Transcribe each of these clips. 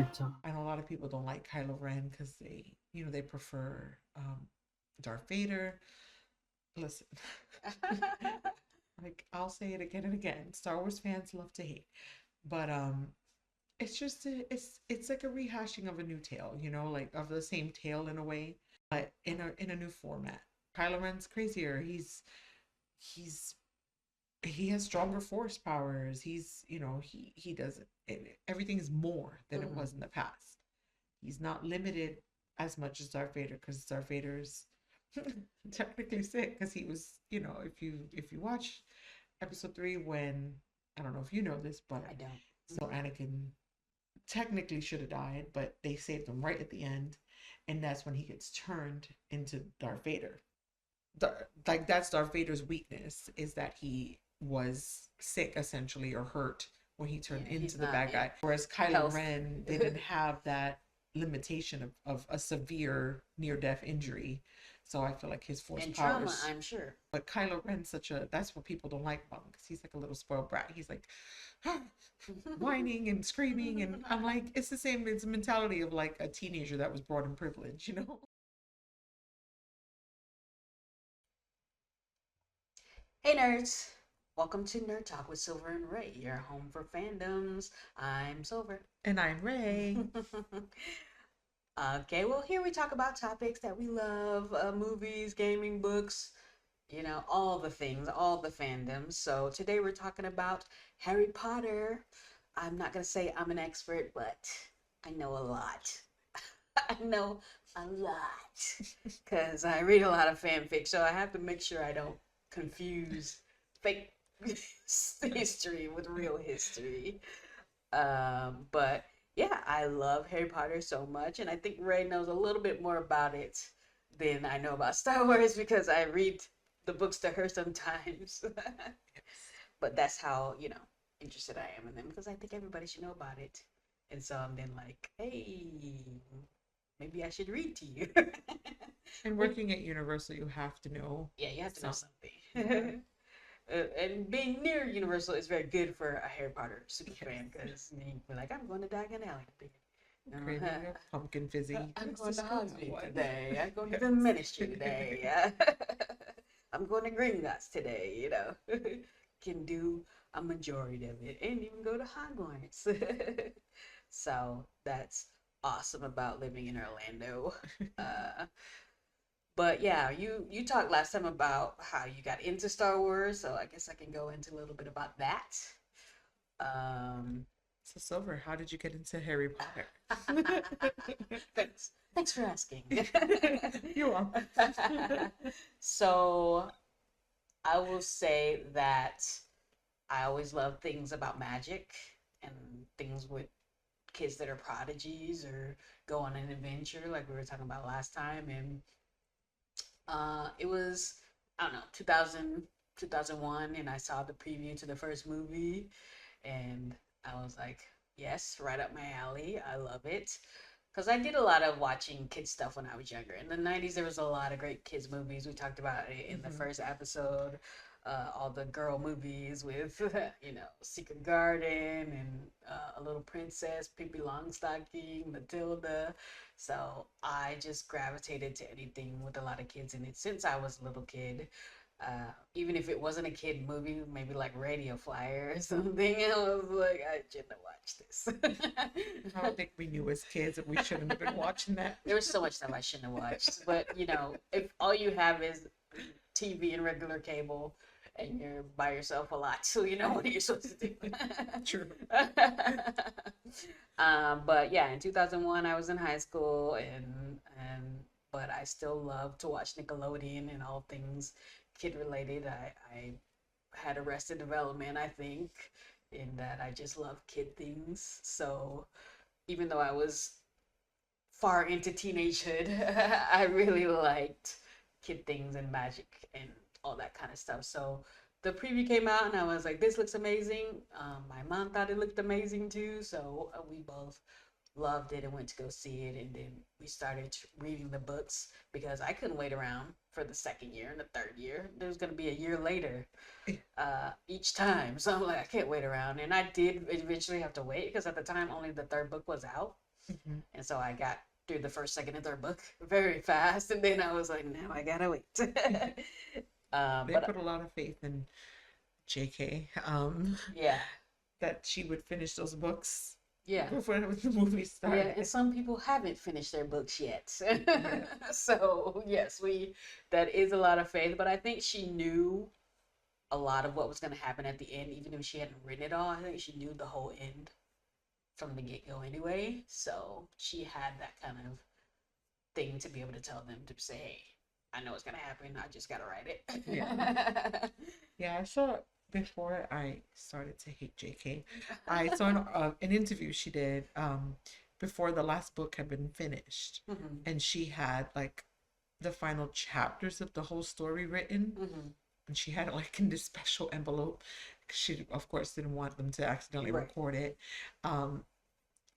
Nerd Talk. I know a lot of people don't like Kylo Ren because they prefer Darth Vader. Listen, like I'll say it again and again. Star Wars fans love to hate, but it's just it's like a rehashing of a new tale, like of the same tale in a way, but in a new format. Kylo Ren's crazier. He's he has stronger force powers. He does everything is more than it was in the past. He's not limited as much as Darth Vader because Darth Vader's technically sick because he was, if you watch episode 3 when I don't know if you know this, but I don't. so Anakin technically should have died, but they saved him right at the end, and that's when he gets turned into Darth Vader. Like that's Darth Vader's weakness is that he was sick essentially or hurt when he turned into the bad guy. Whereas Kylo Ren didn't have that limitation of a severe near death injury. So I feel like his force and powers. trauma, I'm sure. But Kylo Ren's that's what people don't like about him because he's like a little spoiled brat. He's like whining and screaming, and I'm like, it's the same. It's a mentality of like a teenager that was brought in privilege. Hey nerds! Welcome to Nerd Talk with Silver and Ray, your home for fandoms. I'm Silver. And I'm Ray. Okay, well, here we talk about topics that we love, movies, gaming, books, all the things, all the fandoms. So today we're talking about Harry Potter. I'm not going to say I'm an expert, but I know a lot. I know a lot because I read a lot of fanfic, so I have to make sure I don't confuse fake history with real history. But yeah, I love Harry Potter so much, and I think Ray knows a little bit more about it than I know about Star Wars because I read the books to her sometimes. But that's how, interested I am in them because I think everybody should know about it. And so I'm then like, hey, maybe I should read to you. And working at Universal, you have to know. Yeah, you have to know something. And being near Universal is very good for a Harry Potter super fan because you're like, I'm going to Diagon Alley. Craving a pumpkin fizzy. I'm going to Hogsmeade today. I'm going to the Ministry today. I'm going to Gringotts today. Can do a majority of it and even go to Hogwarts. So that's awesome about living in Orlando. But yeah, you talked last time about how you got into Star Wars, so I guess I can go into a little bit about that. So Silver, how did you get into Harry Potter? Thanks for asking. You're welcome. So I will say that I always love things about magic and things with kids that are prodigies or go on an adventure like we were talking about last time. And it was, I don't know, 2001, and I saw the preview to the first movie, and I was like, yes, right up my alley. I love it. Because I did a lot of watching kids stuff when I was younger. In the 90s, there was a lot of great kids movies. We talked about it in the first episode. All the girl movies with, Secret Garden and A Little Princess, Pippi Longstocking, Matilda. So I just gravitated to anything with a lot of kids in it since I was a little kid. Even if it wasn't a kid movie, maybe like Radio Flyer or something, I was like, I shouldn't have watched this. I don't think we knew as kids that we shouldn't have been watching that. There was so much stuff I shouldn't have watched. But, if all you have is TV and regular cable, and you're by yourself a lot, so you know what you're supposed to do. True. But yeah, in 2001, I was in high school, but I still love to watch Nickelodeon and all things kid related. I had Arrested Development, I think, in that I just love kid things. So even though I was far into teenagehood, I really liked kid things and magic and all that kind of stuff. So the preview came out and I was like, this looks amazing. My mom thought it looked amazing too. So we both loved it and went to go see it. And then we started reading the books because I couldn't wait around for the second year and the third year. There was going to be a year later each time. So I'm like, I can't wait around. And I did eventually have to wait because at the time only the third book was out. Hmm. And so I got through the first, second, and third book very fast, and then I was like, now I gotta wait. They But put a lot of faith in JK, yeah, that she would finish those books yeah. before the movie Yeah, and started. some people haven't finished their books yet. Yeah. So, yes, we that is a lot of faith, but I think she knew a lot of what was going to happen at the end, even if she hadn't written it all. I think she knew the whole end from the get-go anyway. So, she had that kind of thing to be able to tell them to say, "Hey, I know it's going to happen. I just got to write Yeah. it." Yeah, I saw before I started to hate JK. I saw an interview she did before the last book had been finished, Mhm. and she had like the final chapters of the whole story written, Mhm. and she had it like in this special envelope 'cause she of course didn't want them to accidentally Right. record it. Um,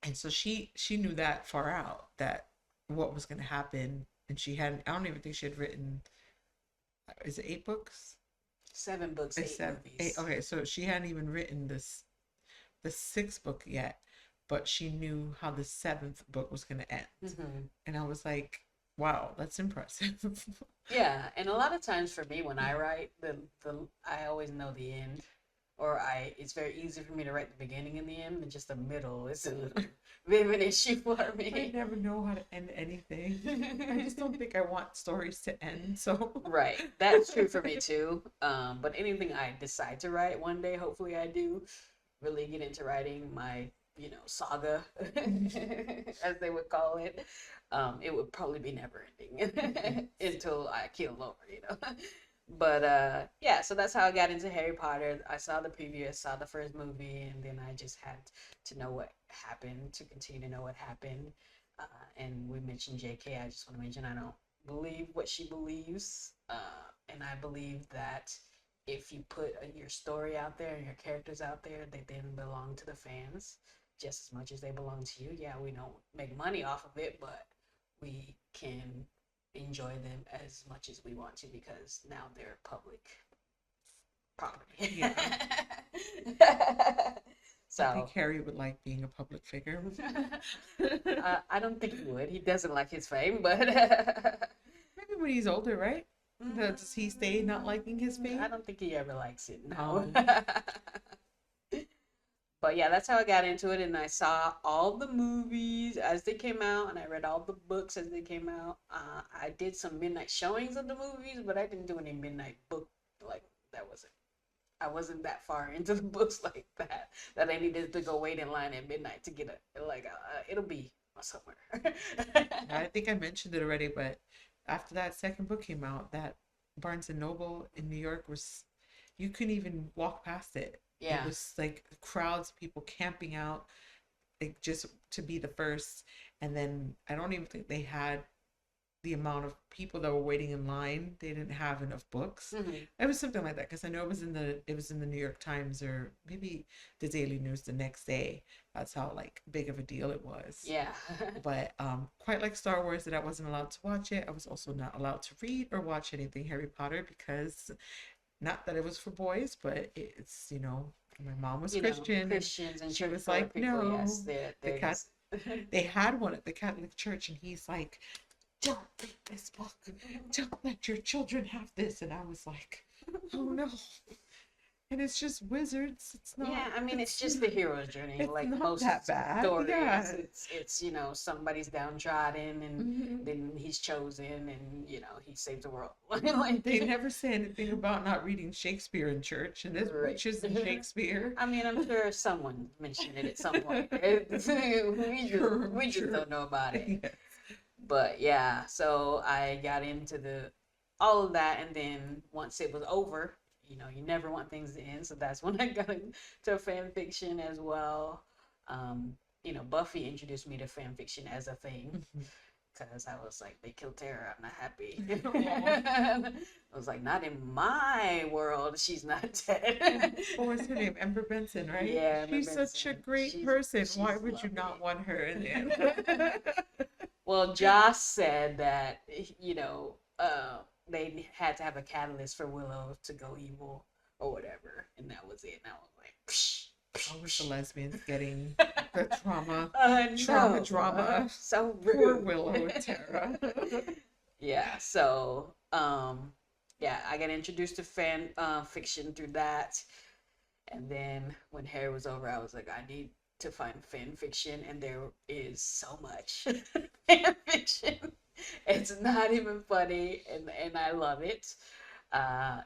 and so she knew that far out that what was going to happen, and she hadn't. I don't even think she had written. Is it 8 books? 7 books, It's eight seven, eight. movies. Okay, so she hadn't even written the sixth book yet, but she knew how the seventh book was going to end, Mhm. and I was like, wow, that's impressive. Yeah, and a lot of times for me when I write, the I always know the end, or I it's very easy for me to write the beginning and the end, and just the middle is a little bit of an issue for I me. never know how to end anything. I just don't think I want stories to end. So, Right, that's true for me too. But anything I decide to write one day, hopefully I do really get into writing my, saga, as they would call it. It would probably be never ending yes. until I keel over. But yeah, so that's how I got into Harry Potter. I saw the preview, I saw the first movie, and then I just had to know what happened to continue to know what happened. Uh, and we mentioned JK. I just want to mention I don't believe what she believes, and I believe that if you put your story out there and your characters out there, they then belong to the fans just as much as they belong to you. Yeah, we don't make money off of it, but we can enjoy them as much as we want to because now they're public property. Yeah. I think So Harry would like being a public figure. I don't think he would. He doesn't like his fame, but Maybe when he's older, right? Does he stay not liking his I fame? don't think he ever likes it. No. Um, But yeah, that's how I got into it, and I saw all the movies as they came out, and I read all the books as they came out. I did some midnight showings of the movies, but I didn't do any midnight book like that. Wasn't I wasn't that far into the books like that I needed to go wait in line at midnight to get it'll be somewhere. I think I mentioned it already, but after that second book came out, that Barnes and Noble in New York was, you couldn't even walk past it. It Yeah. was like crowds, people camping out, like just to be the first. And then I don't even think they had the amount of people that were waiting in line. They didn't have enough books. Hmm. It was something like that because I know it was in the New York Times or maybe the Daily News the next day. That's how like big of a deal it was. Yeah. But quite like Star Wars, that I wasn't allowed to watch it. I was also not allowed to read or watch anything Harry Potter because, not that it was for boys, but it's my mom was Christian, and Christians and she church was goer like, people, yes, no, the they're cat. just They had one at the Catholic Church, and he's like, don't read this book. Don't let your children have this. And I was like, oh no. And it's just wizards. It's not. Yeah, I mean, it's It's just the hero's journey, it's like not that most bad. stories. Yeah. It's somebody's downtrodden, and Mhm. then he's chosen, and he saves the world. Like, They never say anything about not reading Shakespeare in church, and there's right. witches in Shakespeare. I mean, I'm sure someone mentioned it at some point. We just True. don't know about it. Yes. But yeah, so I got into the all of that, and then once it was over, you never want things to end. So that's when I got into fan fiction as well. Buffy introduced me to fan fiction as a thing Mhm. because I was like, they killed Tara, I'm not happy. Aw. I was like, not in my world, she's not And dead. what was her name? Ember Benson, right? Yeah, Emma She's such a Benson. great She's person. Why she's would you not lovely. want her in there? Well, Joss said that they had to have a catalyst for Willow to go evil or whatever, and that was it. And I was like, psh. Always the lesbians getting the trauma No, drama. so Poor rude. Willow and Tara. Yeah, so yeah, I got introduced to fan fiction through that, and then when Harry was over, I was like, I need to find fan fiction, and there is so much fan fiction. It's not even funny, and I love it.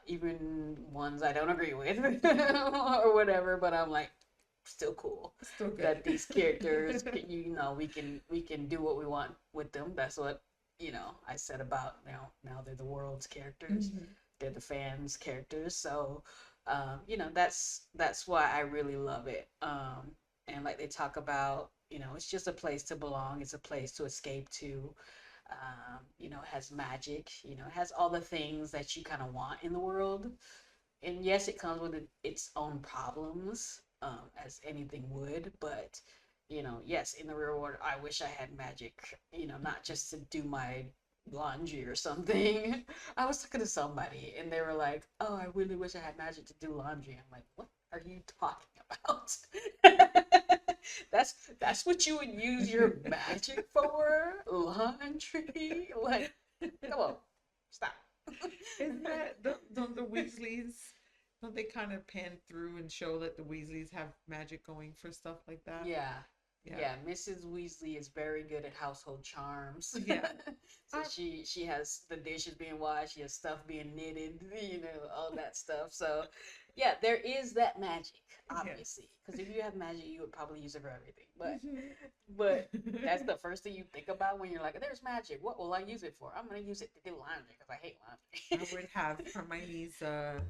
Even ones I don't agree with or whatever, but I'm like, still cool Still that good. these characters, we can do what we want with them. That's what I said about now they're the world's characters, Hmm. they're the fans characters. So that's why I really love it. And like they talk about, it's just a place to belong. It's a place to escape to. It has magic. It has all the things that you kind of want in the world. And yes, it comes with its own problems, as anything would. But yes, in the real world, I wish I had magic. Not just to do my laundry or something. I was talking to somebody, and they were like, "Oh, I really wish I had magic to do laundry." I'm like, "What are you talking about?" That's what you would use your magic for? Laundry? Like, come on, stop. Isn't that don't the Weasleys? Don't they kind of pan through and show that the Weasleys have magic going for stuff like that? Yeah. Yeah, Yeah, Mrs. Weasley is very good at household charms. yeah. So she has the dishes being washed, she has stuff being knitted, all that stuff. So yeah, there is that magic, Yes. obviously. Because if you have magic, you would probably use it for everything. But Mhm. but that's the first thing you think about when you're like, there's magic. What will I use it for? I'm gonna use it to do laundry because I hate I laundry. would have Hermione's the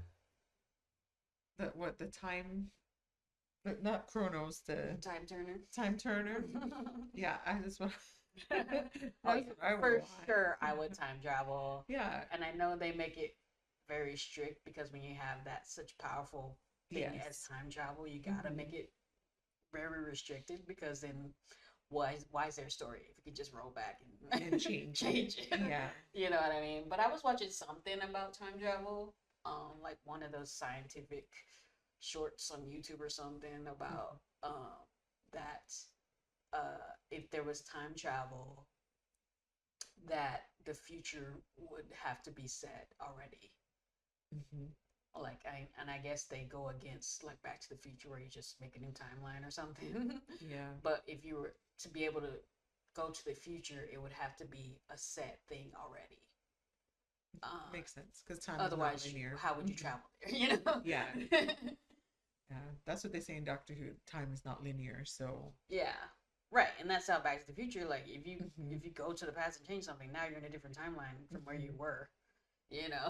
time, not Chronos, the Time turner. time turner. Yeah, I just want. Oh That's yeah, what I for want. sure I would time travel. Yeah. And I know they make it very strict because when you have that such powerful thing as Yes. time travel, you gotta Hmm. make it very restricted because then why is there a story if you could just roll back And and change it. change it? Yeah. You know what I mean? But I was watching something about time travel, like one of those scientific shorts on YouTube or something about that if there was time travel, that the future would have to be set already. Hmm. And I guess they go against like Back to the Future where you just make a new timeline or something. Yeah. But if you were to be able to go to the future, it would have to be a set thing already. Uh, Makes sense because time is not Otherwise, linear. how would you Hmm. travel there? You know? Yeah. Yeah. That's what they say in Doctor Who. Time is not linear. So. Yeah. Right, and that's how Back to the Future. Like, if you Hmm. if you go to the past and change something, now you're in a different timeline from where you Hmm. were.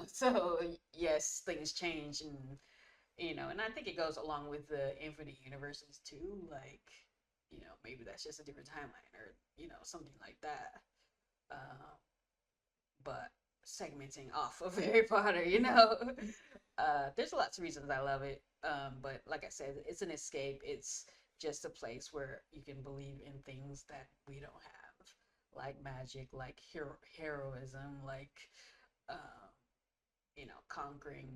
So yes, things change, and I think it goes along with the infinite universes too. Like, maybe that's just a different timeline, or something like that. Uh, but segmenting off of Harry Potter, there's lots of reasons I love it. But like I said, it's an escape. It's just a place where you can believe in things that we don't have, like magic, like heroism, like uh, conquering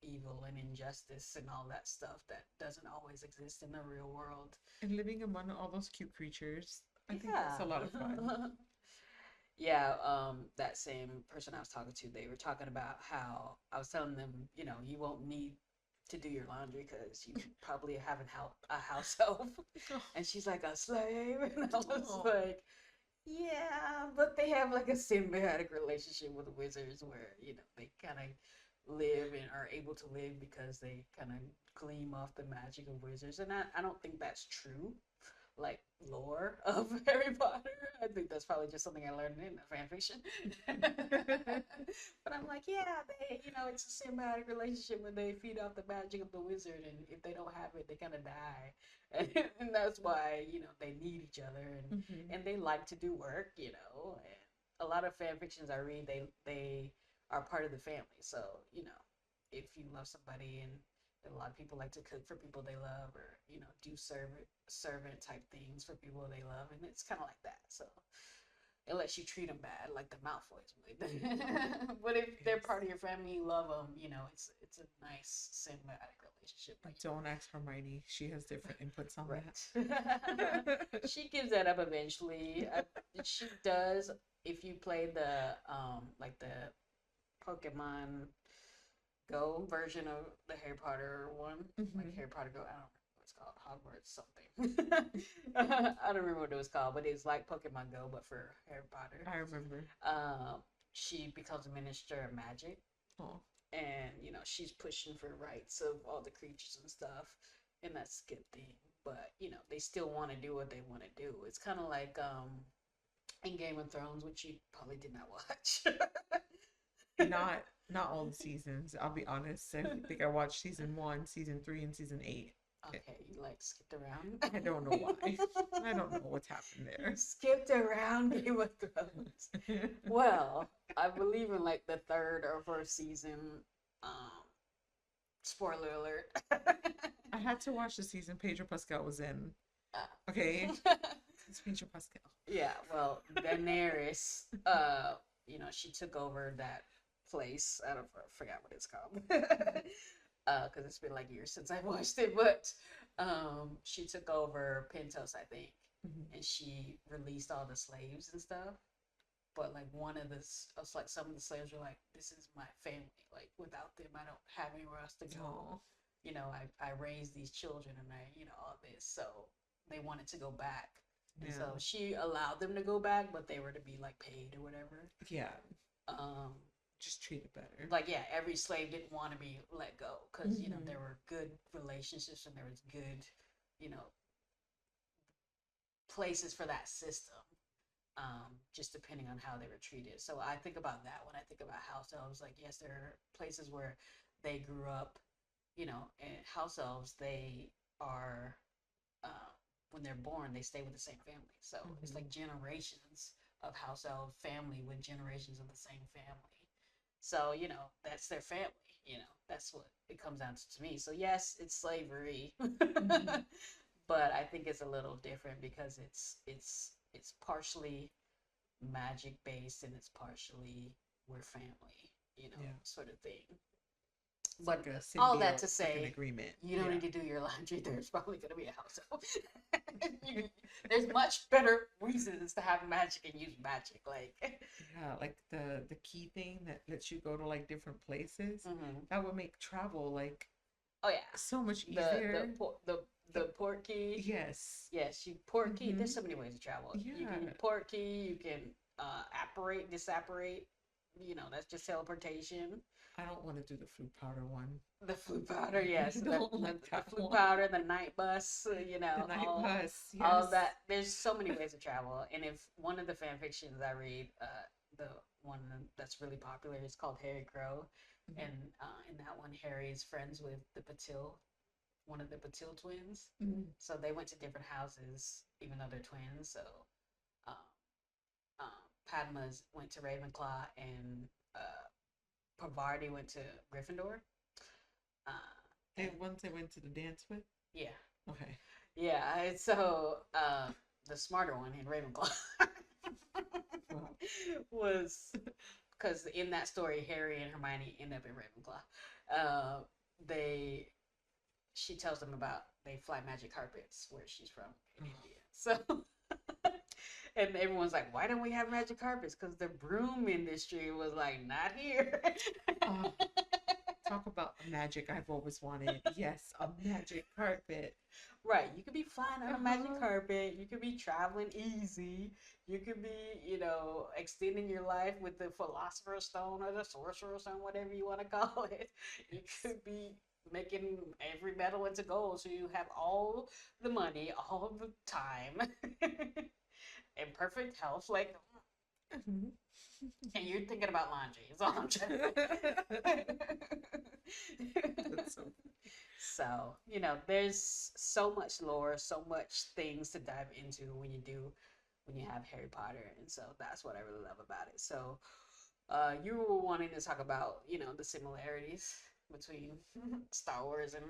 evil and injustice and all that stuff that doesn't always exist in the real world. And living among all those cute creatures, I think that's Yeah. a lot of fun. Yeah, that same person I was talking to, they were talking about how I was telling them, you won't need to do your laundry because you probably have a house elf. And she's like, a slave. And I was Oh. like, yeah, but they have like a symbiotic relationship with wizards where, they kind of live and are able to live because they kind of gleam off the magic of wizards. And I don't think that's true, like, lore of Harry Potter. I think that's probably just something I learned in the fan fiction. But I'm like, yeah, it's a symbiotic relationship where they feed off the magic of the wizard, and if they don't have it, they kind of die. And that's why they need each other, Hmm. and they like to do work. And a lot of fan fictions I read, they are part of the family. So if you love somebody, and a lot of people like to cook for people they love, or do servant type things for people they love, and it's kind of like that. So unless you treat them bad, like the Malfoys would. But if they're Yes. part of your family, you love them. It's a nice symbiotic relationship. But Don't ask Hermione. She has different inputs on right. that. She gives that up eventually. She does. If you play the like the Pokemon Go version of the Harry Potter one, like Hmm. Harry Potter Go. I don't remember what it's called, Hogwarts something. I don't remember what it was called, but it's like Pokemon Go, but for Harry Potter. I remember. She becomes a minister of magic, Oh, and she's pushing for rights of all the creatures and stuff, and that's a good thing. But they still want to do what they want to do. It's kind of like in Game of Thrones, which you probably did not watch. not not all the seasons. I'll be honest. I think I watched season one, season three, and season eight. Okay, you like skipped around. I don't know why. I don't know what's happened You there. skipped around Game of Thrones. Well, I believe in like the third or fourth season. Um, Spoiler alert. I had to watch the season Pedro Pascal was in. Okay, Uh, it's Pedro Pascal. yeah, well, Daenerys, she took over that place. I don't I forgot what it's called. Because it's been like years since I watched it, but she took over Pentos, I think, Hmm. and she released all the slaves and stuff. But like one of the, it's like some of the slaves were like, "This is my family. Like without them, I don't have anywhere else to go. Oh, I raised these children, and all this." So they wanted to go back, and so yeah, she allowed them to go back, but they were to be like paid or whatever. yeah. Um, Just treat it better. like yeah, every slave didn't want to be let go because Hmm. there were good relationships and there was good, you know, places for that system. Just depending on how they were treated. So I think about that when I think about house elves. Like yes, there are places where they grew up, and house elves they are when they're born they stay with the same family. So it's Hmm. like generations of house elf family with generations of the same family. So, that's their family, that's what it comes down to me. So, yes, it's slavery, Hmm. but I think it's a little different because it's partially magic based and it's partially we're family, Yeah, sort of thing. it's But like a all that symbiote. to It's like an say, agreement. you don't Yeah. need to do your laundry. There's probably going to be a house elf. There's much better reasons to have magic and use magic. Like, Yeah, like the key thing that lets you go to like different places. mm-hmm. That would make travel like Oh yeah, so much the the easier. the port key. Yes. Yes, you port key. Hmm. There's so many ways to travel. You can Yeah. port key. You can apparate, disapparate. That's just teleportation. I don't want to do the fruit powder one. The flu powder, I yes. don't The, like the that flu one. powder, the night bus, The night bus. all of Yes. that. There's so many ways to travel. And if one of the fan fictions I read, the one that's really popular is called Harry Crow. Hmm. And in that one, Harry is friends with the Patil, one of the Patil twins. Hmm. So they went to different houses, even though they're twins. So um, Padma's went to Ravenclaw and Pavardi went to Gryffindor. Uh, They and once they went to the dance with. yeah, Okay. yeah. And so the smarter one in Ravenclaw Wow. was because in that story, Harry and Hermione end up in Ravenclaw. They she tells them about they fly magic carpets where she's from in Oh, India. So and everyone's like, why don't we have magic carpets? Because the broom industry was like, not here. oh, talk about a magic I've always wanted. Yes, a magic carpet. Right. You could be flying on a magic Uh-huh. carpet. You could be traveling easy. You could be, extending your life with the philosopher's stone or the sorcerer's stone, whatever you want to call it. You Yes. could be making every metal into gold so you have all the money, all the time, and perfect health. Like, Mhm. and you're thinking about laundry. Is all I'm trying That's so. So, there's so much lore, so much things to dive into when you have Harry Potter. And so that's what I really love about it. So, you were wanting to talk about, the similarities between Star Wars and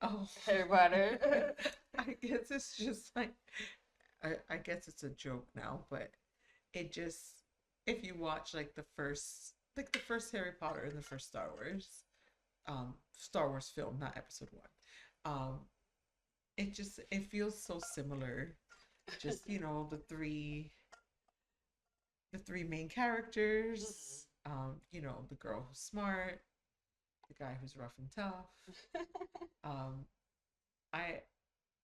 Oh, Harry Potter. I guess it's just like I guess it's a joke now, but it just if you watch like the first Harry Potter and the first Star Wars film, not episode one. Um, it feels so similar. Just, the three main characters. The girl who's smart, the guy who's rough and tough. Um, I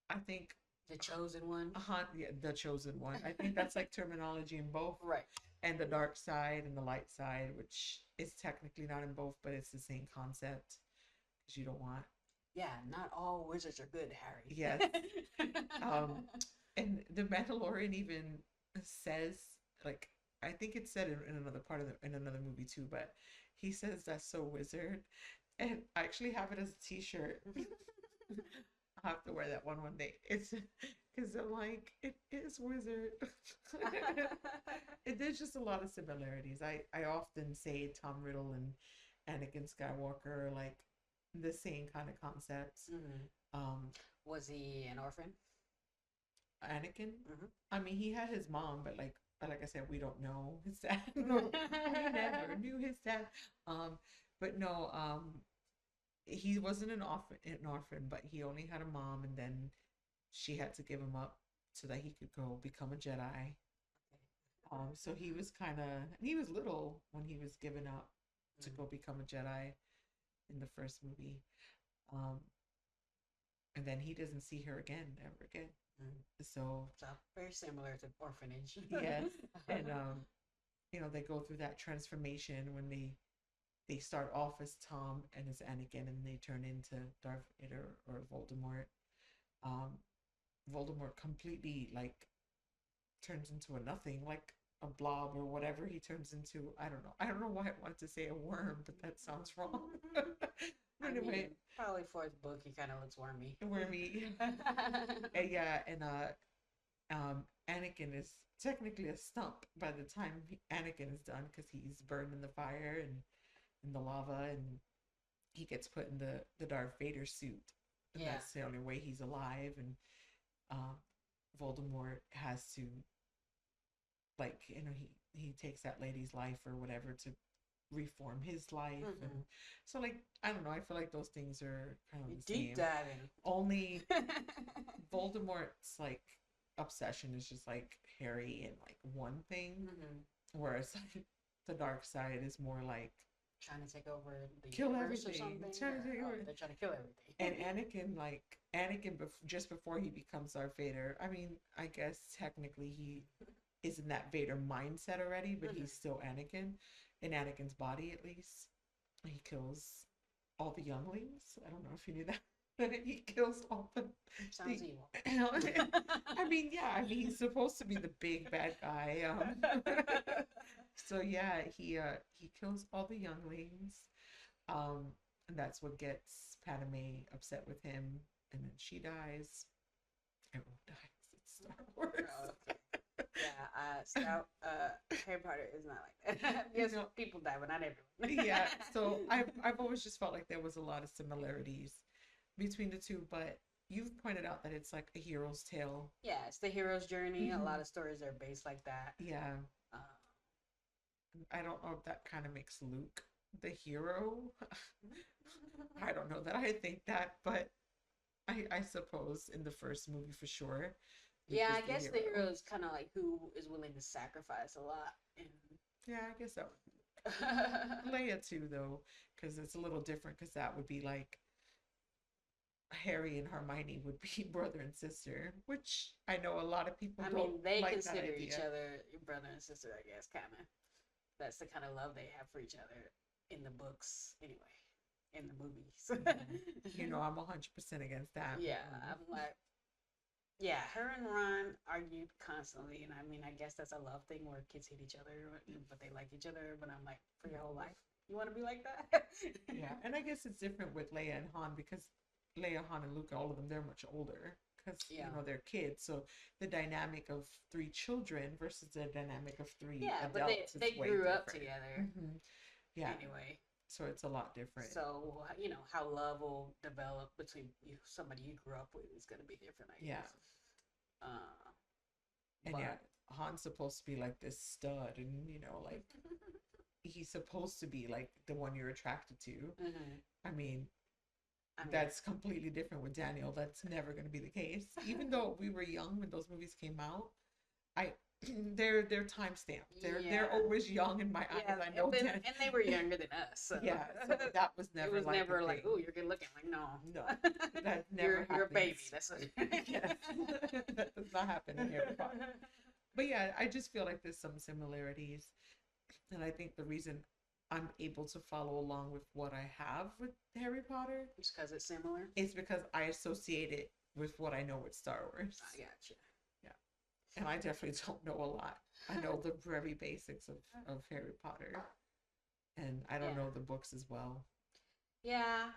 I think The chosen one. yeah, the chosen one. I think that's like terminology in both, Right. and the dark side and the light side, which is technically not in both, but it's the same concept. Because you don't want, Yeah, not all wizards are good, Harry. yes. Um, and the Mandalorian even says, like, I think it's said in another part of in another movie too, but he says that's so wizard, and I actually have it as a T-shirt. I'll have to wear that one day. It's because I'm like, it is wizard. There's just a lot of similarities. I often say Tom Riddle and Anakin Skywalker are like the same kind of concepts. Mhm. Um, Was he an orphan? Anakin, Hmm. I mean, he had his mom, but like I said, we don't know his dad. No, we never knew his dad. Um, but no, he wasn't an orphan, but he only had a mom, and then she had to give him up so that he could go become a Jedi. So he was little when he was given up to Mm. go become a Jedi in the first movie. Um, and then he doesn't see her again, ever again. Mm. So, So very similar to orphanage. yes. And, they go through that transformation when they start off as Tom and as Anakin, and they turn into Darth Vader or Voldemort. Um, Voldemort completely like turns into a nothing, like a blob or whatever he turns into. I don't know. I don't know why I wanted to say a worm, but that sounds wrong. I mean, Anyway, probably fourth book, he kind of looks wormy. wormy. And yeah, and Anakin is technically a stump by the time Anakin is done because he's burned in the fire and in the lava, and he gets put in the Darth Vader suit, and Yeah. that's the only way he's alive. And uh, Voldemort has to, like, he takes that lady's life or whatever to reform his life. And Hmm. so, like, I don't know, I feel like those things are kind of the Deep same, diving. only Voldemort's like obsession is just like Harry and like one thing, Hmm. whereas like the dark side is more like Trying to take over the kill universe or everything, something. trying to Or, take oh, over. they're trying to kill everything. And just before he becomes Darth Vader, I mean, I guess technically he is in that Vader mindset already, but Hmm. he's still Anakin, in Anakin's body at least. He kills all the younglings. I don't know if you knew that. But he kills all Sounds the evil. I mean, yeah, I mean he's supposed to be the big bad guy. So yeah, he kills all the younglings. Um, and that's what gets Padme upset with him, and then she dies. Everyone dies. It's Star Oh, Wars. okay. Yeah, Harry Potter is not like that. You Yes, know, people die, but not everyone. yeah. So I've always just felt like there was a lot of similarities between the two, but you've pointed out that it's like a hero's tale. Yeah, it's the hero's journey. A lot Hmm. of stories are based like that. Yeah, Uh, I don't know if that kind of makes Luke the hero. I don't know that I think that, but I suppose in the first movie for sure, Luke yeah, is I the guess the hero. hero is kind of like who is willing to sacrifice a lot. And Yeah, I guess that would Leia too, though, because it's a little different. Because that would be like Harry and Hermione would be brother and sister, which I know a lot of people I don't mean, they like that consider each idea. other brother and sister, I guess, kind of. That's the kind of love they have for each other in the books, anyway, in the movies. Mhm. I'm 100% against that. Yeah, Mm-mm. I'm like, yeah, her and Ron argued constantly, and I mean, I guess that's a love thing where kids hate each other, but they like each other. But I'm like, for your whole life, you want to be like that? Yeah, and I guess it's different with Leia and Han because Leia, Han, and Luke, all of them, they're much older because Yeah, they're kids. So the dynamic of three children versus the dynamic of three yeah, but they adults is they way grew up different. together Hmm. Yeah, anyway. so it's a lot different. So how love will develop between somebody you grew up with is going to be different, I Yeah, guess. Uh, and yeah, but Han's supposed to be like this stud, and like he's supposed to be like the one you're attracted to. mhm. I mean, I mean, That's completely different with Daniel. That's never going to be the case. Even though we were young when those movies came out, I they're time stamped. They're yeah, always young in my eyes. yeah, I know Dan. and they were younger than us, so Yeah, so that was it never was like a never like, thing. oh, you're good looking. Like, no, No, that never you're a baby. happens. That's what. Yes, that does not happen in Harry Potter. But yeah, I just feel like there's some similarities, and I think the reason I'm able to follow along with what I have with Harry Potter Just because it's similar. is because I associate it with what I know with Star Wars. I got you. Yeah, and I definitely don't know a lot. I know the very basics of Harry Potter, and I don't Yeah. know the books as well. Yeah.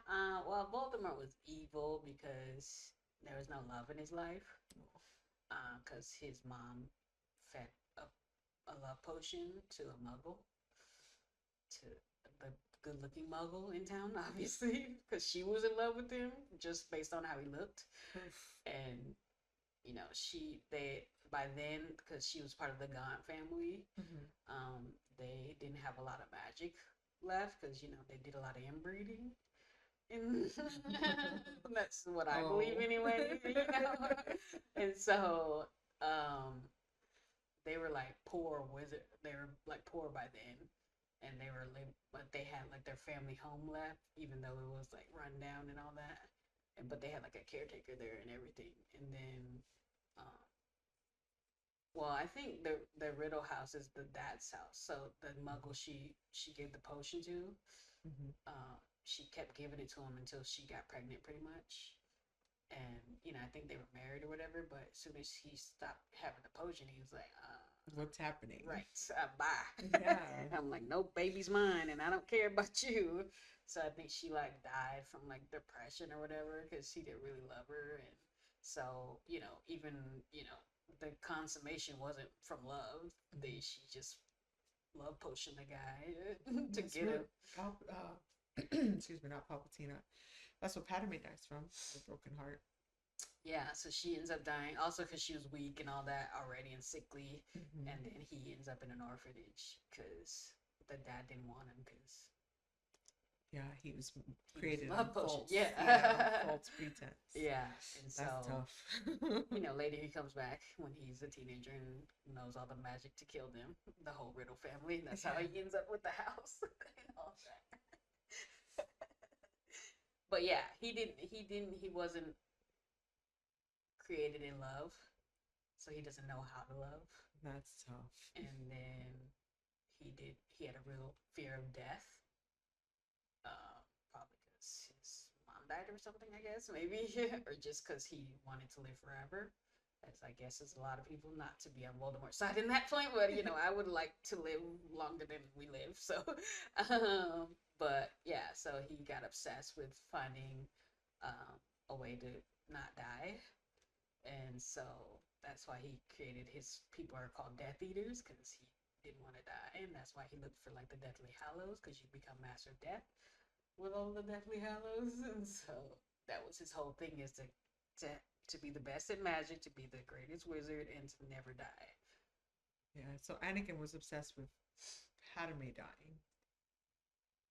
Well, Voldemort was evil because there was no love in his life. Because his mom fed a love potion to a muggle, to the good looking muggle in town, obviously, because she was in love with him just based on how he looked. And, they, by then, because she was part of the Gaunt family, Mm-hmm. they didn't have a lot of magic left because, they did a lot of inbreeding. And that's what I believe Oh. anyway. And so, um, they were like poor wizard. They were like poor by then, and but they had like their family home left, even though it was like run down and all that. And but they had like a caretaker there and everything. And then, um, well, I think the Riddle house is the dad's house. So the Muggle she gave the potion to, Mm-hmm. she kept giving it to him until she got pregnant, pretty much. And I think they were married or whatever. But as soon as he stopped having the potion, he was like, What's happening? right, bye. Yeah. I'm like, no, baby's mine, and I don't care about you. So I think she like died from like depression or whatever because he didn't really love her, and so even the consummation wasn't from love. She just love potion the guy to That's get him. really excuse me, not Palpatina. That's what Padme dies from, a broken heart. Yeah, so she ends up dying also because she was weak and all that already and sickly, Mm-hmm. and then he ends up in an orphanage because the dad didn't want him because Yeah, he was he was created on love potion. false, Yeah, yeah, on false pretense. yeah, and That's so tough. later he comes back when he's a teenager and knows all the magic to kill them, the whole Riddle family. And that's how he ends up with the house and all that. But yeah, he wasn't created in love, so he doesn't know how to love. That's tough. And then he had a real fear of death, probably because his mom died or something, I guess, maybe, or just because he wanted to live forever. As I guess as a lot of people, not to be on Voldemort's side in that point, but I would like to live longer than we live. So, but yeah, so he got obsessed with finding a way to not die, and so that's why he created his people are called Death Eaters because he didn't want to die, and that's why he looked for like the Deathly Hallows because you become Master of Death with all the Deathly Hallows, and so that was his whole thing is to to be the best at magic, to be the greatest wizard, and to never die. Yeah, so Anakin was obsessed with Padme dying,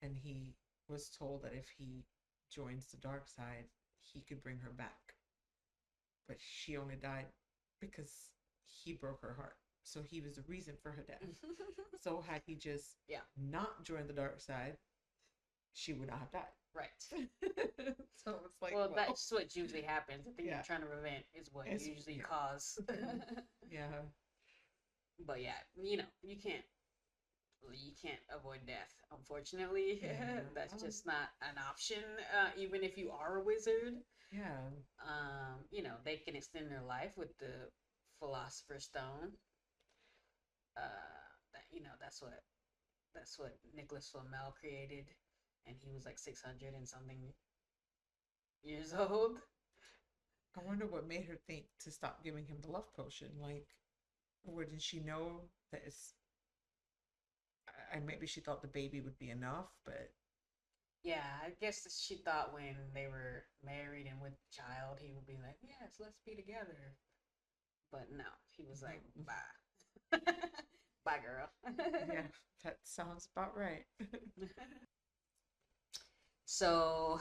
and he was told that if he joins the dark side, he could bring her back. But she only died because he broke her heart. So he was the reason for her death. So had he just Yeah, not joined the dark side, she would not have died. right. So it's like, Well, that's what usually happens. The thing yeah, you're trying to prevent is what it's usually yeah, cause. yeah, But yeah, you can't avoid death, unfortunately. yeah, That's just not an option. Even if you are a wizard, yeah. they can extend their life with the Philosopher's Stone. That's what Nicholas Flamel created, and he was like 600 and something years old. I wonder what made her think to stop giving him the love potion. Like, wouldn't she know that it's? I maybe she thought the baby would be enough, but Yeah, I guess she thought when they were married and with child, he would be like, "Yes, let's be together." But no, he was like, no. "Bye, bye, girl." Yeah, that sounds about right. So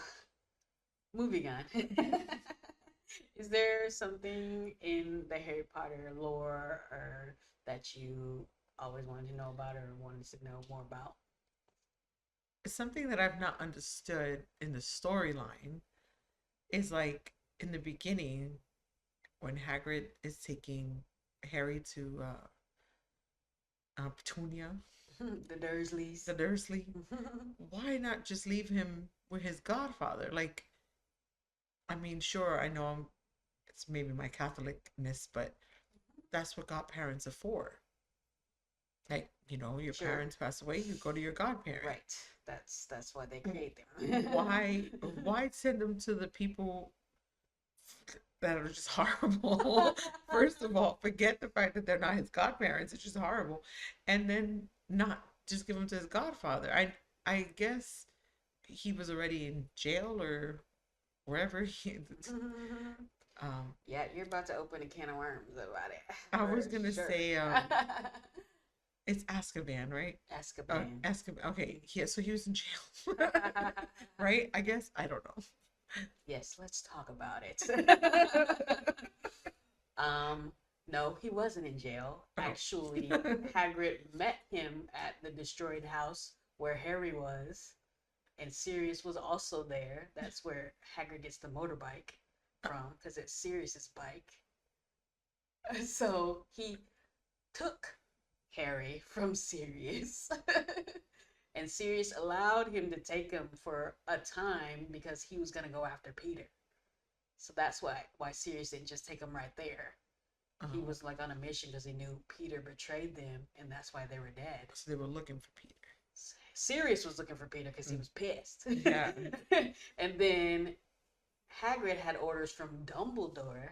Moving on. Is there something in the Harry Potter lore or that you always wanted to know about or wanted to know more about? Something that I've not understood in the storyline is like in the beginning when Hagrid is taking Harry to Petunia, The Dursleys. the Dursley. Why not just leave him with his godfather? Like, I mean, sure, I know it's maybe my Catholicness, but that's what godparents are for. Like, your Sure. parents pass away, you go to your godparent. Right. That's why they create them. Why send them to the people that are just horrible? First of all, forget the fact that they're not his godparents, it's just horrible. And then not just give him to his godfather. I guess he was already in jail or wherever he Yeah, you're about to open a can of worms about it. I For was gonna sure. say it's Azkaban, right? Azkaban. Azkaban. Okay, yeah. So he was in jail, right? I guess I don't know. Yes, let's talk about it. um, no, he wasn't in jail. Oh. Actually, Hagrid met him at the destroyed house where Harry was, and Sirius was also there. That's where Hagrid gets the motorbike from, because it's Sirius's bike. So he took Harry from Sirius. And Sirius allowed him to take him for a time because he was gonna go after Peter. So that's why Sirius didn't just take him right there. He Oh, was like on a mission because he knew Peter betrayed them, and that's why they were dead. so they were looking for Peter. Sirius was looking for Peter because he Mm. was pissed. Yeah. And then Hagrid had orders from Dumbledore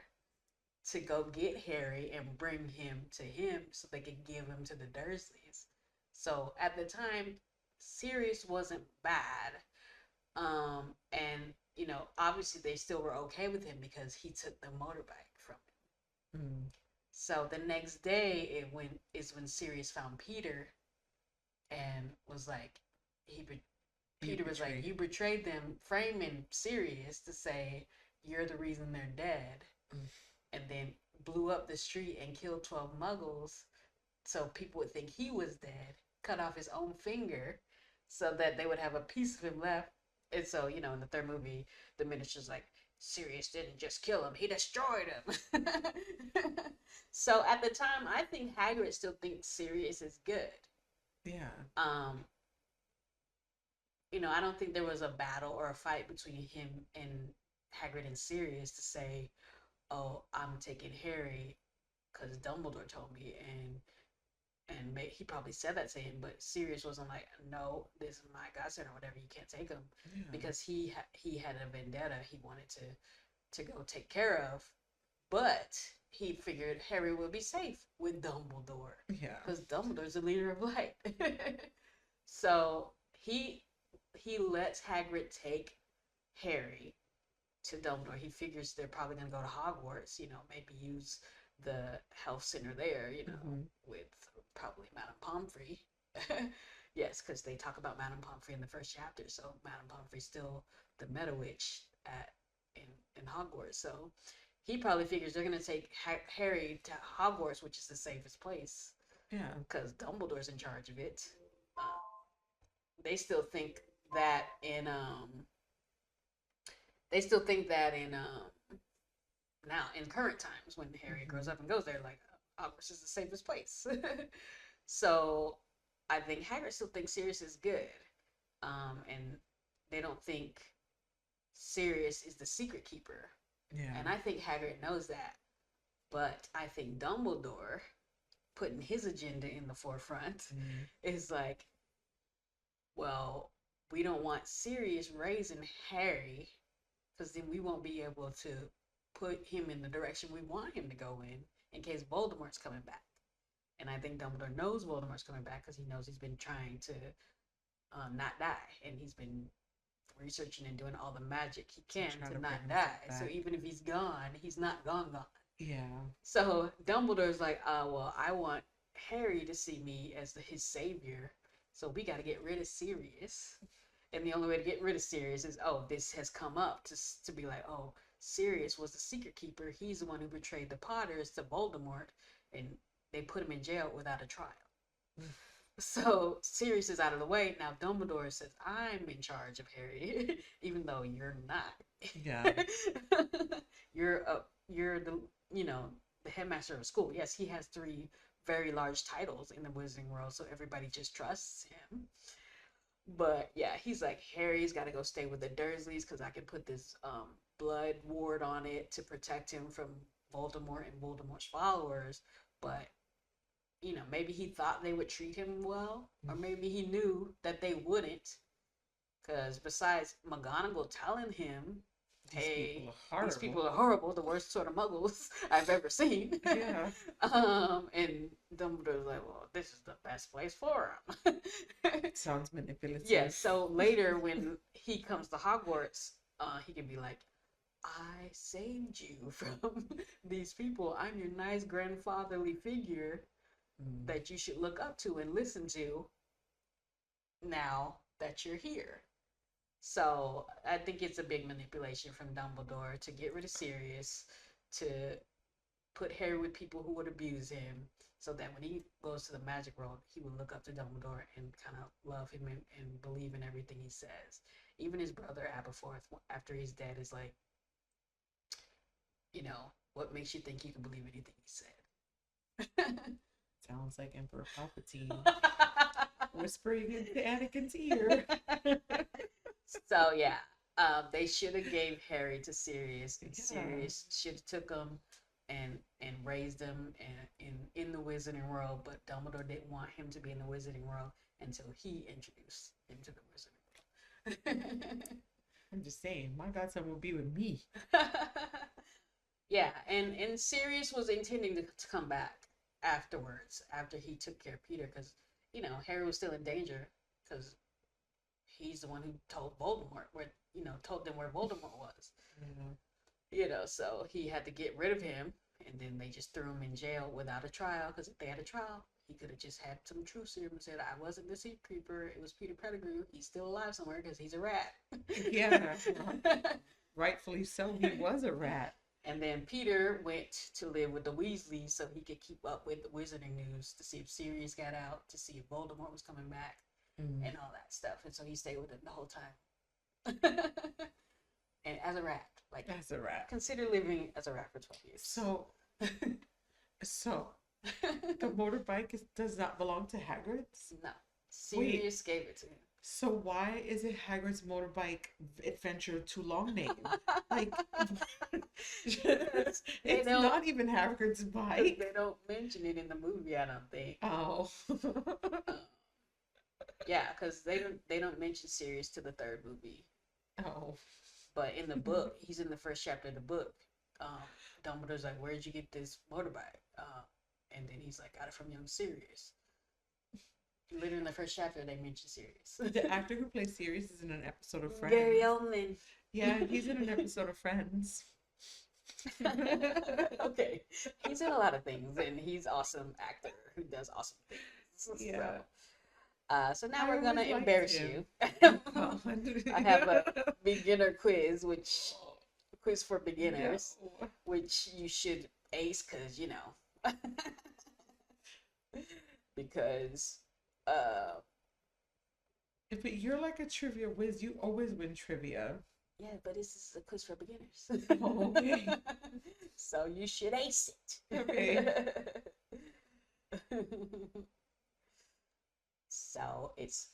to go get Harry and bring him to him so they could give him to the Dursleys. So at the time, Sirius wasn't bad. And obviously they still were okay with him because he took the motorbike from him. Mm. So the next day is when Sirius found Peter and was like, he You Peter was like, betrayed you him. betrayed them, framing Sirius to say you're the reason they're dead, Mm. and then blew up the street and killed 12 muggles so people would think he was dead, cut off his own finger so that they would have a piece of him left. And so, in the third movie, the minister's like, Sirius didn't just kill him, he destroyed him. So at the time, I think Hagrid still thinks Sirius is good. Yeah. Um, I don't think there was a battle or a fight between him and Hagrid and Sirius to say, "Oh, I'm taking Harry because Dumbledore told me," and he probably said that to him, but Sirius wasn't like, "No, this is my godson or whatever. You can't take him," Yeah. because he had a vendetta he wanted to go take care of, but he figured Harry would be safe with Dumbledore Yeah. because Dumbledore's the leader of light. So he lets Hagrid take Harry to Dumbledore. He figures they're probably gonna go to Hogwarts, maybe use the health center there, Mm-hmm. with probably Madame Pomfrey. Yes, because they talk about Madame Pomfrey in the first chapter. So Madame Pomfrey's still the Meta Witch at in Hogwarts. So he probably figures they're gonna take Harry to Hogwarts, which is the safest place Yeah. because Dumbledore's in charge of it. Uh, they still think that in they still think that in now in current times when Harry Mm-hmm. grows up and goes there, like Hogwarts is the safest place. So I think Hagrid still thinks Sirius is good, and they don't think Sirius is the secret keeper, Yeah. and I think Hagrid knows that. But I think Dumbledore putting his agenda in the forefront Mm. is like, well, we don't want Sirius raising Harry because then we won't be able to put him in the direction we want him to go in case Voldemort's coming back. And I think Dumbledore knows Voldemort's coming back because he knows he's been trying to not die, and he's been researching and doing all the magic he To can try to to bring not himself die. So back. even if he's gone, he's not gone. Yeah. So Dumbledore's like, well, I want Harry to see me as his savior, so we got to get rid of Sirius. And the only way to get rid of Sirius is, oh, this has come up to be like, oh, Sirius was the secret keeper. He's the one who betrayed the Potters to Voldemort, and they put him in jail without a trial. So Sirius is out of the way. Now Dumbledore says, I'm in charge of Harry, even though you're not. Yeah. You're the, you know, the headmaster of a school. Yes, he has three very large titles in the Wizarding world, so everybody just trusts him. But yeah, he's like, Harry's got to go stay with the Dursleys because I can put this blood ward on it to protect him from Voldemort and Voldemort's followers. But maybe he thought they would treat him well, or maybe he knew that they wouldn't. Because besides McGonagall telling him, hey, these people are horrible, the worst sort of muggles I've ever seen. Yeah. And Dumbledore's like, well, this is the best place for him. Sounds manipulative. Yeah, so later when he comes to Hogwarts, he can be like, I saved you from these people. I'm your nice grandfatherly figure that you should look up to and listen to now that you're here. So I think it's a big manipulation from Dumbledore to get rid of Sirius, to put Harry with people who would abuse him, so that when he goes to the magic world, he would look up to Dumbledore and kind of love him and believe in everything he says. Even his brother Aberforth, after he's dead, is like, what makes you think you can believe anything he said? Sounds like Emperor Palpatine whispering into Anakin's ear. So yeah, they should have gave Harry to Sirius, and Sirius should have took him and raised him in the Wizarding world. But Dumbledore didn't want him to be in the Wizarding world until he introduced him to the Wizarding world. I'm just saying, my godson will be with me. Yeah, and Sirius was intending to come back afterwards, after he took care of Peter, because Harry was still in danger, because he's the one who told Voldemort told them where Voldemort was. So he had to get rid of him, and then they just threw him in jail without a trial, because if they had a trial, he could have just had some truth serum and said, I wasn't the Secret Keeper, it was Peter Pettigrew, he's still alive somewhere because he's a rat. Yeah. Rightfully so, he was a rat. And then Peter went to live with the Weasleys so he could keep up with the Wizarding news, to see if Sirius got out, to see if Voldemort was coming back, and all that stuff. And so he stayed with them the whole time. And as a rat, as a rat, consider living as a rat for 12 years. So the motorbike does not belong to Hagrid's? No, Sirius gave it to him. So why is it Hagrid's motorbike adventure too long name? It's not even Hagrid's bike. They don't mention it in the movie, I don't think. Oh. Yeah, because they don't mention Sirius to the third movie. Oh. But in the book, he's in the first chapter of the book. Dumbledore's like, where'd you get this motorbike? And then he's like, got it from young Sirius. Literally in the first chapter, they mention Sirius. The actor who plays Sirius is in an episode of Friends. Gary Oldman. Yeah, he's in an episode of Friends. Okay. He's in a lot of things, and he's awesome actor who does awesome things. Yeah. So now we're going to embarrass you. Oh, I have a beginner quiz, quiz for beginners, which you should ace because, because but you're like a trivia whiz. You always win trivia. Yeah, but this is a quiz for beginners. Oh, okay. So you should ace it. Okay. So it's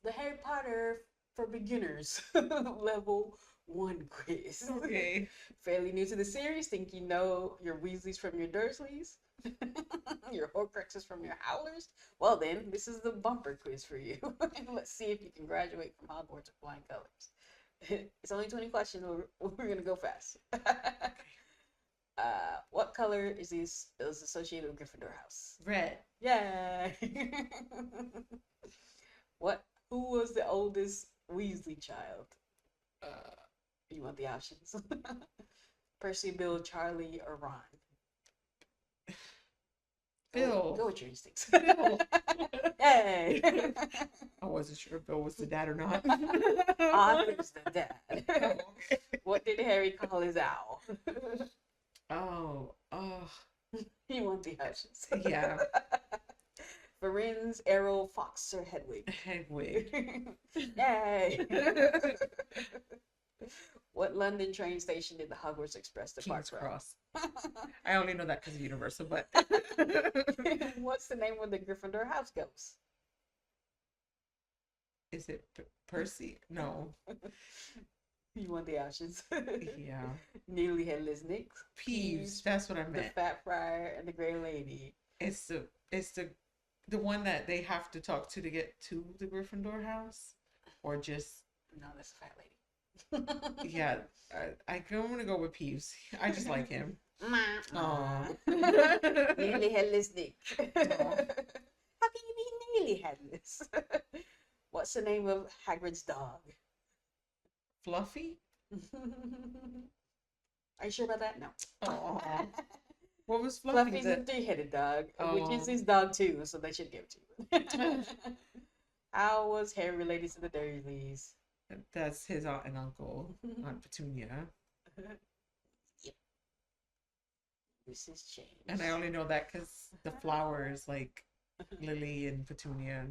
the Harry Potter for beginners level 1 quiz. Okay. Fairly new to the series. Think you know your Weasleys from your Dursleys? Your Horcruxes from your Howlers? Well then, this is the bumper quiz for you. Let's see if you can graduate from Hogwarts with flying colors. It's only 20 questions. We're gonna go fast. What color is associated with Gryffindor House? Red. Yay! Who was the oldest Weasley child? You want the options? Percy, Bill, Charlie, or Ron? Bill. Go with your instincts. Bill. Hey. I wasn't sure if Bill was the dad or not. Arthur's the dad. Oh, okay. What did Harry call his owl? Oh, He won the options. yeah. Firenze, Arrow, Fox, or Hedwig? Hedwig. Yay! What London train station did the Hogwarts Express depart King's from? Cross. I only know that because of Universal, but What's the name of the Gryffindor house ghost? is it Percy? No. You want the options. Yeah. Nearly Headless Nick, Peeves. That's what I the meant. Fat Friar, and the Grey Lady. It's the one that they have to talk to get to the Gryffindor house, or just No, that's the Fat Lady. yeah. I'm gonna go with Peeves. I just like him. Aw. Nearly Headless Nick. How can you be nearly headless? What's the name of Hagrid's dog? Fluffy? Are you sure about that? No. Aw. What was Fluffy? Fluffy's a three-headed dog, which is Oh. his dog too, so they should give it to you. How was Harry related to the Dursleys? That's his aunt and uncle, Aunt Petunia. Yep. This is change. And I only know that because the flowers, like Lily and Petunia.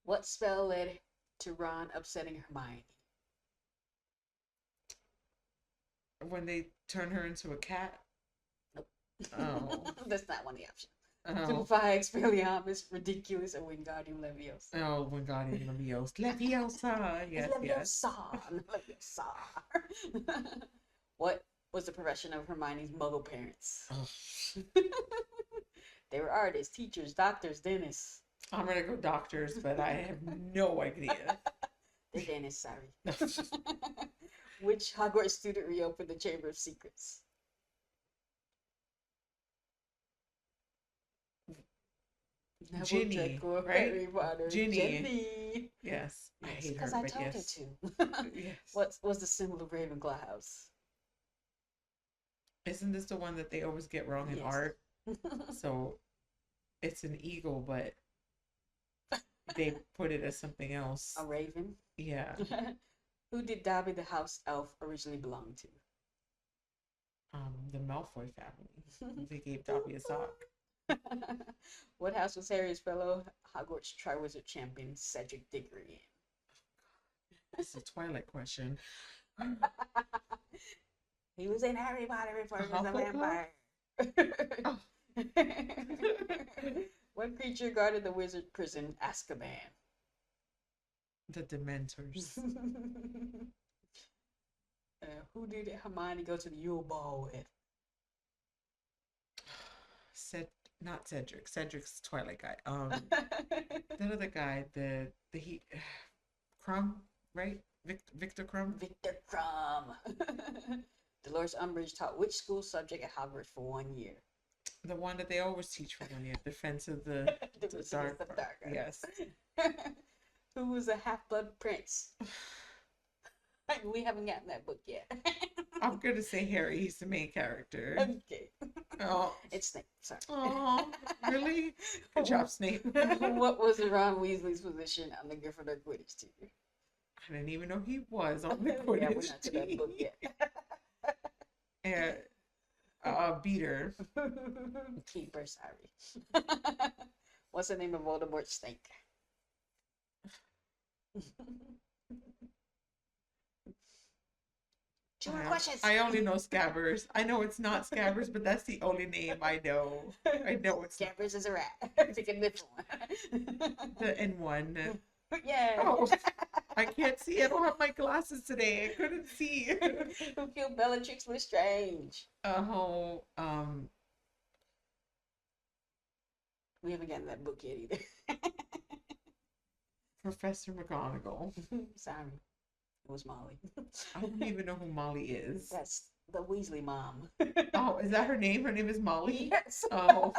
What spell led to Ron upsetting Hermione? When they turn her into a cat. Nope. Oh. That's not one of the options. Oh. Stupefy, Expelliarmus, Ridiculous, and Wingardium Leviosa. Oh, Wingardium Leviosa. Leviosa. Yes, yes. Leviosa. What was the profession of Hermione's Muggle parents? Oh. They were artists, teachers, doctors, dentists. I'm gonna go doctors, but I have no idea. They're dentists, sorry. Which Hogwarts student reopened the Chamber of Secrets? Neville Ginny, Draco, right? Harry Potter. Ginny. Jenny. Yes, I hate her, Because I but told yes. her to. Yes. What was the symbol of Ravenclaw House? Isn't this the one that they always get wrong in Yes. art? So it's an eagle, but they put it as something else. A raven. Yeah. Who did Dobby the house elf originally belong to? The Malfoy family. They gave Dobby a sock. What house was Harry's fellow Hogwarts Triwizard champion Cedric Diggory in? That's a Twilight question. He was in Harry Potter before he was a Hufflepuff? vampire. Oh. What creature guarded the wizard prison Azkaban? The Dementors. Who did Hermione go to the Yule Ball with? Not Cedric. Cedric's Twilight guy. The other guy, the he, Crumb, right? Victor Crumb. Victor Crumb. Dolores Umbridge taught which school subject at Hogwarts for 1 year? The one that they always teach for 1 year. Defense of the Defense Dark. against the Dark Arts. Yes. Who was a half-blood prince? We haven't gotten that book yet. I'm gonna say Harry. He's the main character. Okay. Oh. It's Snape. Sorry. Oh, really? Good job, Snape. What was Ron Weasley's position on the Gryffindor Quidditch team? I didn't even know he was on the Yeah, we're Quidditch not to that book team. yet. Beater. Keeper, sorry. What's the name of Voldemort's snake? Two more questions. I only know Scabbers. I know it's not Scabbers, but that's the only name I know. I know it's not. Scabbers is a rat. Take a different one. The N1. Yeah. Oh, I can't see. I don't have my glasses today. I couldn't see. Who killed Bellatrix Lestrange? Oh, We haven't gotten that book yet either. Professor McGonagall. Sorry. It was Molly. I don't even know who Molly is. That's the Weasley mom. Oh, is that her name? Her name is Molly? Yes. Oh.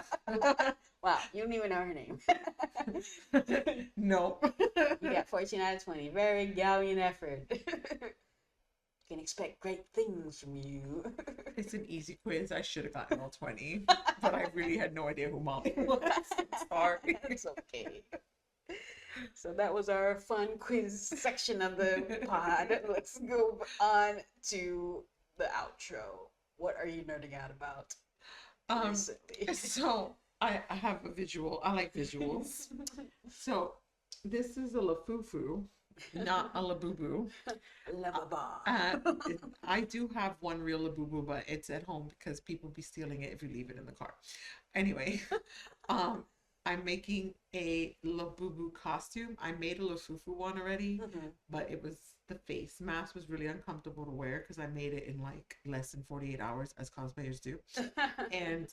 Wow, you don't even know her name. No. You got 14 out of 20. Very gallant effort. Can expect great things from you. It's an easy quiz. I should have gotten all 20, but I really had no idea who Molly was. I'm sorry. It's okay. So that was our fun quiz section of the pod. Let's go on to the outro. What are you nerding out about Um, recently? so I have a visual. I like visuals. So this is a lafufu, not a labubu. Uh, Lavaba. I do have one real labubu, but it's at home because people be stealing it if you leave it in the car. Anyway, um, I'm making a labubu costume. I made a lafufu one already, Mhm. but it was the face mask was really uncomfortable to wear because I made it in like less than 48 hours, as cosplayers do. And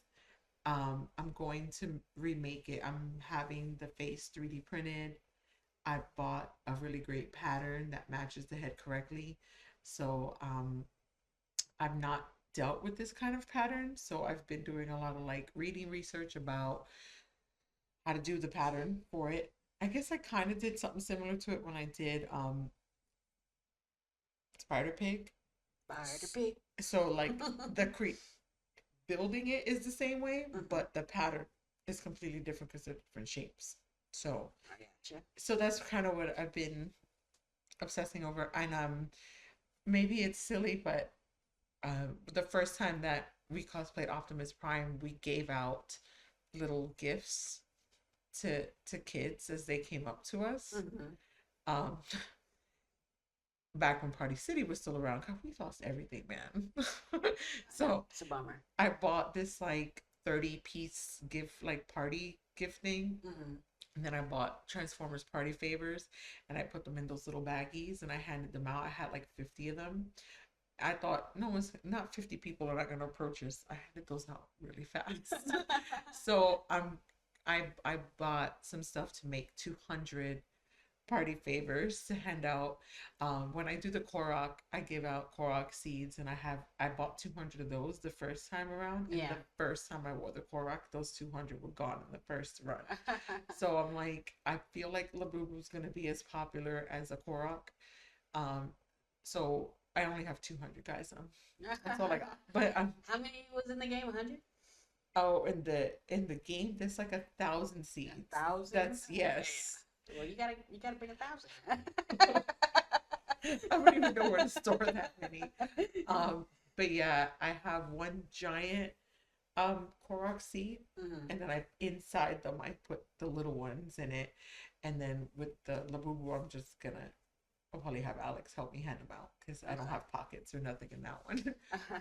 I'm going to remake it. I'm having the face 3D printed. I bought a really great pattern that matches the head correctly. So I've not dealt with this kind of pattern. So I've been doing a lot of like reading research about how to do the pattern for it. I guess I kind of did something similar to it when I did Spider Pig. Fire to pig. So like the building it is the same way, Mhm. but the pattern is completely different because they're different shapes. So I gotcha. so that's kind of what I've been obsessing over. And maybe it's silly, but the first time that we cosplayed Optimus Prime, we gave out little gifts to kids as they came up to us. Mhm. Um, back when Party City was still around, God, we lost everything, man. I know. So It's a bummer. I bought this like 30-piece gift, like party gift thing. Mhm. And then I bought Transformers party favors and I put them in those little baggies and I handed them out. I had like 50 of them. I thought no one's not 50 people are not gonna approach us. I handed those out really fast. So I bought some stuff to make 200 party favors to hand out. When I do the Korok, I give out Korok seeds, and I bought 200 of those the first time around, and Yeah. the first time I wore the Korok, those 200 were gone in the first run. So I'm like, I feel like Labubu's gonna be as popular as a Korok. Um, so I only have 200 guys. That's all I got. But How many was in the game? 100? oh, in the game, there's like 1,000 A seeds. thousand? That's yes. Well, you gotta bring 1,000. I don't even know where to store that many. Um, but yeah, I have one giant Korok seed, Mhm. and then I inside them I put the little ones in it, and then with the Labubu, I'm just gonna I'll probably have Alex help me hand them out because I don't Okay. have pockets or nothing in that one.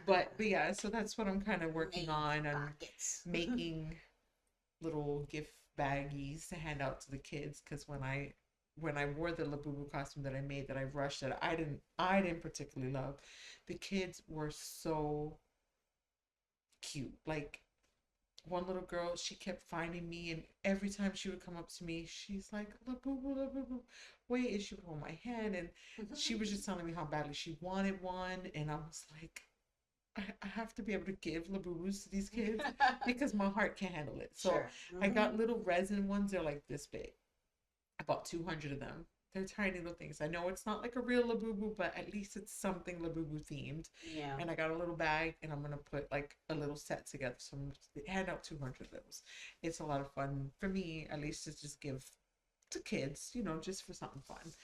But yeah, so that's what I'm kind of working Made on. I'm pockets. making little gift baggies to hand out to the kids because when I wore the Labubu costume that I made that I rushed that I didn't particularly love, the kids were so cute. Like one little girl, she kept finding me, and every time she would come up to me, she's like, Labubu, Labubu, wait, and she would hold my hand, and she was just telling me how badly she wanted one, and I was like, I have to be able to give Labubus to these kids because my heart can't handle it. So Sure. I Hmm. got little resin ones, they're like this big. I bought 200 of them. They're tiny little things. I know it's not like a real Labubu, but at least it's something Labubu themed. Yeah. And I got a little bag and I'm gonna put like a little set together. So I'm gonna hand out 200 of those. It's a lot of fun for me, at least to just give to kids, just for something fun.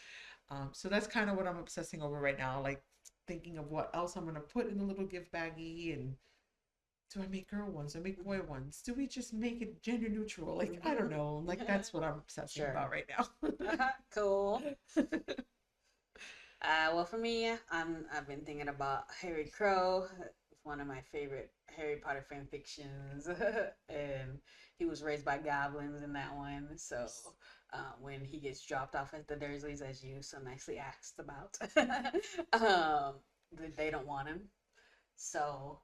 So that's kind of what I'm obsessing over right now, like thinking of what else I'm gonna put in the little gift baggie and do I make girl ones? Do I make boy ones? Do we just make it gender neutral? Like, I don't Hmm. know. Like, that's what I'm obsessing Sure. about right now. Cool. Well, for me, I've been thinking about Harry Crow. It's one of my favorite Harry Potter fan fictions, and he was raised by goblins in that one. So when he gets dropped off at the Dursleys, as you so nicely asked about, um, they don't want him. So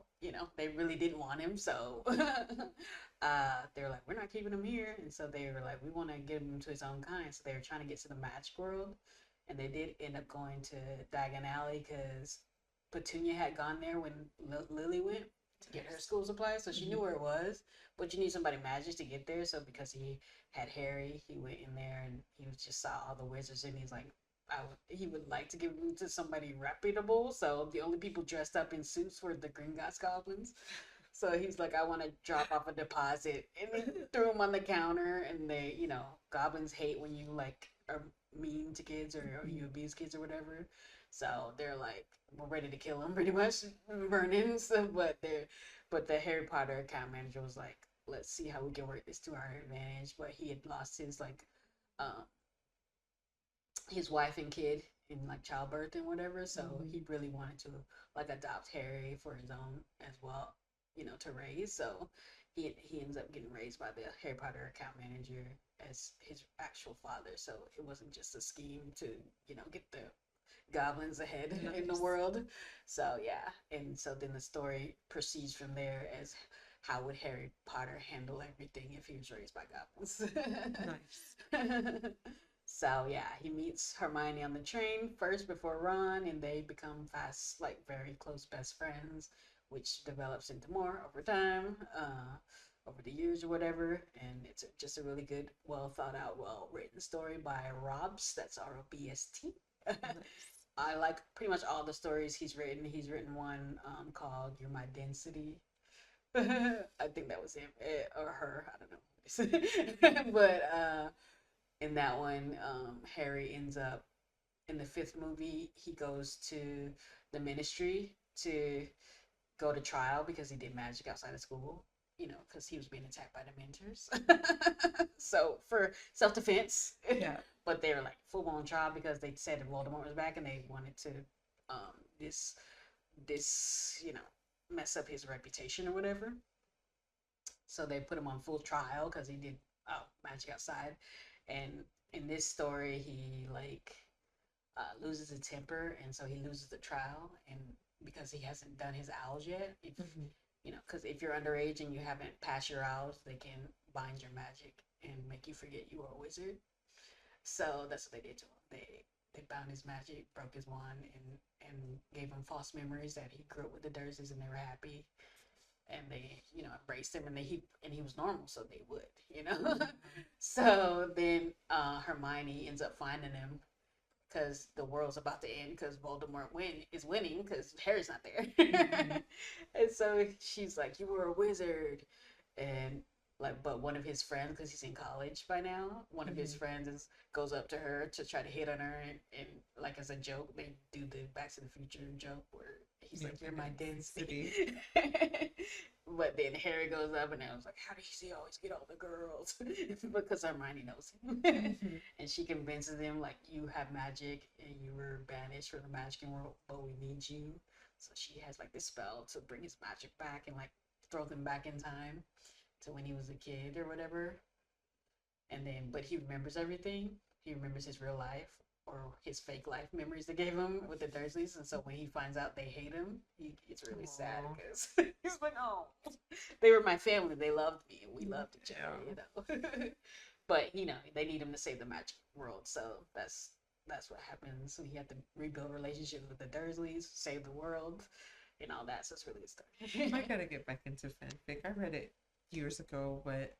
they really didn't want him. So they were like, "We're not keeping him here," and so they were like, "We want to get him to his own kind." So they were trying to get to the magic world, and they did end up going to Diagon Alley because Petunia had gone there when Lily went to get her Yes. school supplies, so she knew Mhm. where it was. But you need somebody magic to get there. So because he had Harry, he went in there and he just saw all the wizards, and he's like, he would like to give them to somebody reputable. So the only people dressed up in suits were the Gringotts goblins. So he's like, I want to drop off a deposit, and he threw him on the counter. And they, goblins hate when you like are mean to kids or you abuse kids or whatever. So they're like, we're ready to kill him, pretty much, burning. So, but the Harry Potter account manager was like, let's see how we can work this to our advantage. But he had lost um, his wife and kid in like childbirth and whatever. So he really wanted to like adopt Harry for his own as well, to raise. So he ends up getting raised by the Harry Potter account manager as his actual father. So it wasn't just a scheme to get the goblins ahead in the world. So yeah, and so then the story proceeds from there as how would Harry Potter handle everything if he was raised by goblins. Nice. So yeah, he meets Hermione on the train first before Ron, and they become fast, like very close best friends, which develops into more over time, over the years or whatever. And it's just a really good, well thought out, well written story by Robst. That's Robst. Nice. I like pretty much all the stories he's written. He's written one called "You're My Density." I think that was him or her. I don't know, but in that one, Harry ends up in the fifth movie. He goes to the Ministry to go to trial because he did magic outside of school. Because he was being attacked by the mentors. So for self defense, Yeah. but they were like full blown trial because they said that Voldemort was back and they wanted to um, this mess up his reputation or whatever. So they put him on full trial because he did magic outside. And in this story, he like loses his temper, and so he loses the trial, and because he hasn't done his owls yet, if because if you're underage and you haven't passed your owls, they can bind your magic and make you forget you were a wizard. So that's what they did to him. They bound his magic, broke his wand, and gave him false memories that he grew up with the Dursleys and they were happy, and they embraced him, and he was normal, so they would. So then Hermione ends up finding him because the world's about to end because Voldemort is winning because Harry's not there. And so she's like, you were a wizard. And like, but one of his friends, because he's in college by now, one of his friends goes up to her to try to hit on her, and like as a joke, they do the Back to the Future joke where he's like, "You're my density." But then Harry goes up and I was like, "How does he always get all the girls?" Because Hermione knows him, and she convinces him like, "You have magic and you were banished from the magic world, but we need you." So she has like this spell to bring his magic back and like throw them back in time to when he was a kid or whatever. And then, but he remembers everything. He remembers his real life or his fake life memories they gave him with the Dursleys. And so when he finds out they hate him, it's really sad because he's like, oh, they were my family. They loved me and we loved each other, But, they need him to save the magic world. So that's what happens. So he had to rebuild relationships with the Dursleys, save the world, and all that. So it's really good I story. gotta get back into fanfic. I read it years ago, but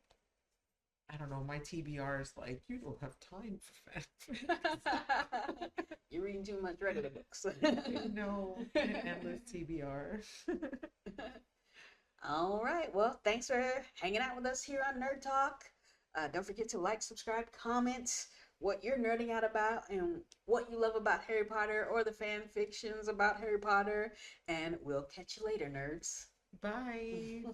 I don't know. My TBR is like, you don't have time for fanfic. You're reading too much regular books. No, an endless TBR. All right. Well, thanks for hanging out with us here on Nerd Talk. Don't forget to like, subscribe, comment what you're nerding out about and what you love about Harry Potter or the fan fictions about Harry Potter. And we'll catch you later, nerds. Bye.